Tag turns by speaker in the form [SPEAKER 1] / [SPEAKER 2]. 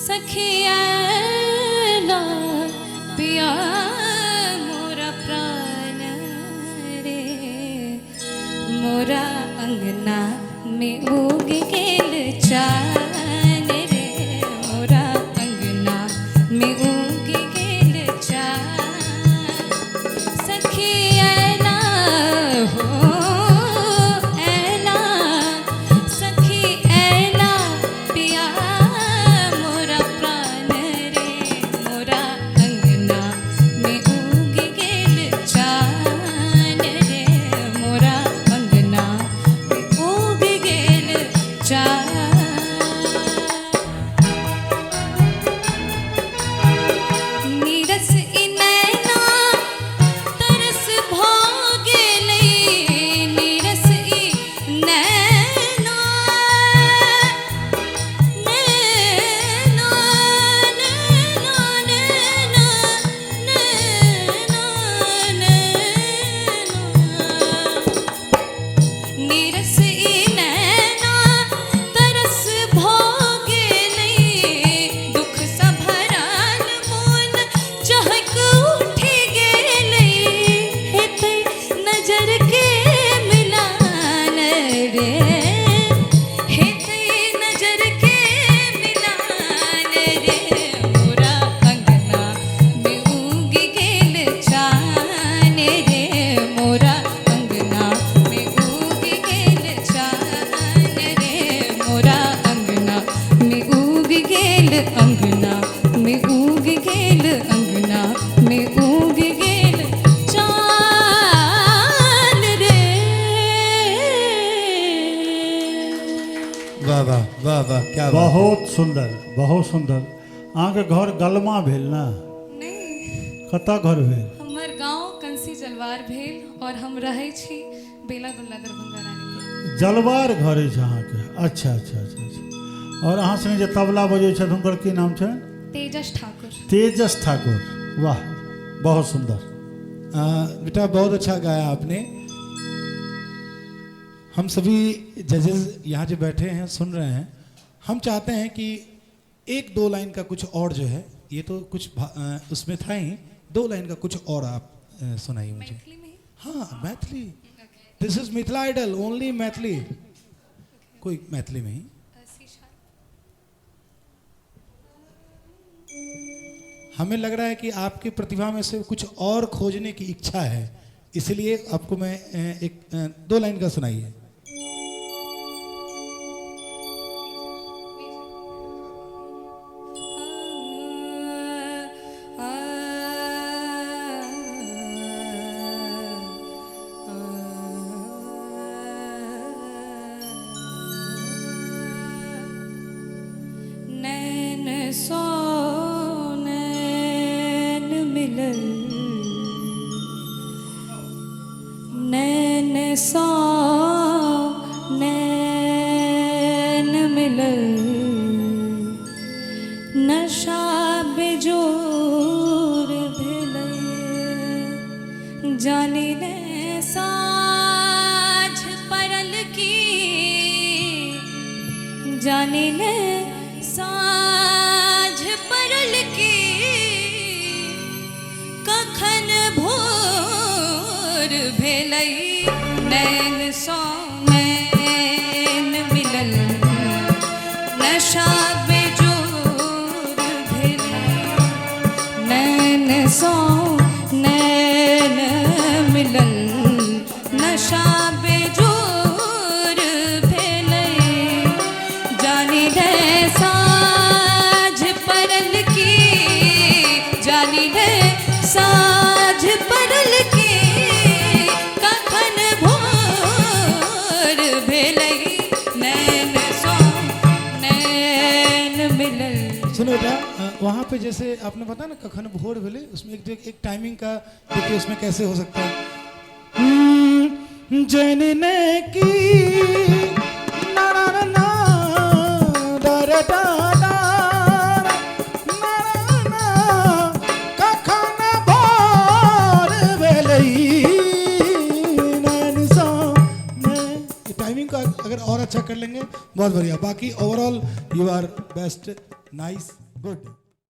[SPEAKER 1] सखिया ना पिया मोरा प्राण रे, मोरा अंगना में उग गेल चान रे, मोरा अंगना में उग गेल चान। सखिया ना हो ऐना, सखी ऐना पिया अंगना में उग गेल, अंगना में उग गेल चान रे।
[SPEAKER 2] वाह वाह वाह वाह, क्या
[SPEAKER 3] बहुत सुंदर, बहुत सुंदर। अहाँ के घर गलमा भेल ना?
[SPEAKER 1] नहीं,
[SPEAKER 3] कतऽ घर भेल?
[SPEAKER 1] हमर गांव कंसी जलवार भेल और हम रहै छी बेला दुल्ला दरभंगा रानी।
[SPEAKER 3] जलवार घर अछि अहाँ के? अच्छा अच्छा अच्छा अच्छा। और अहाँ संगे जे तबला बजै छथि हुनकर की नाम छै?
[SPEAKER 1] तेजस ठाकुर।
[SPEAKER 3] तेजस ठाकुर, वाह बहुत सुंदर।
[SPEAKER 2] बेटा बहुत अच्छा गाया आपने। हम सभी जजेस यहाँ जो बैठे हैं सुन रहे हैं, हम चाहते हैं कि एक दो लाइन का कुछ और जो है, ये तो कुछ उसमें था ही, दो लाइन का कुछ और आप सुनाइए मुझे।
[SPEAKER 1] मैथिली में?
[SPEAKER 2] हाँ Maithili, this is Mithila idol, only Maithili. कोई मैथिली में ही। हमें लग रहा है कि आपकी प्रतिभा में से कुछ और खोजने की इच्छा है, इसलिए आपको मैं एक दो लाइन का सुनाइए।
[SPEAKER 1] नैन सो नैन सो नैन मिलल, नशा बेजोर भेलै, जानी ने साँझ पड़ल की, जानी ने साँझ पड़ल की, कखन भोर भेलै, नैन सो नैन मिलल, नशा बेजोर भेलै, नैन सो नैन मिलल, नशा बेजोर भेलै, जानी रे साँझ पड़ल की, जानी रे साँझ पड़ल की, कखन भोर
[SPEAKER 2] वहाँ पे जैसे आपने बताया ना कखन भोर भेले, उसमें एक टाइमिंग का देखिए उसमें कैसे हो सकता है। जनने की ना ना ना ना डा रे डा डा ना ना कखन भोर भेले नैन सा में। ये टाइमिंग का अगर और अच्छा कर लेंगे बहुत बढ़िया। बाकी overall you are best, nice, good.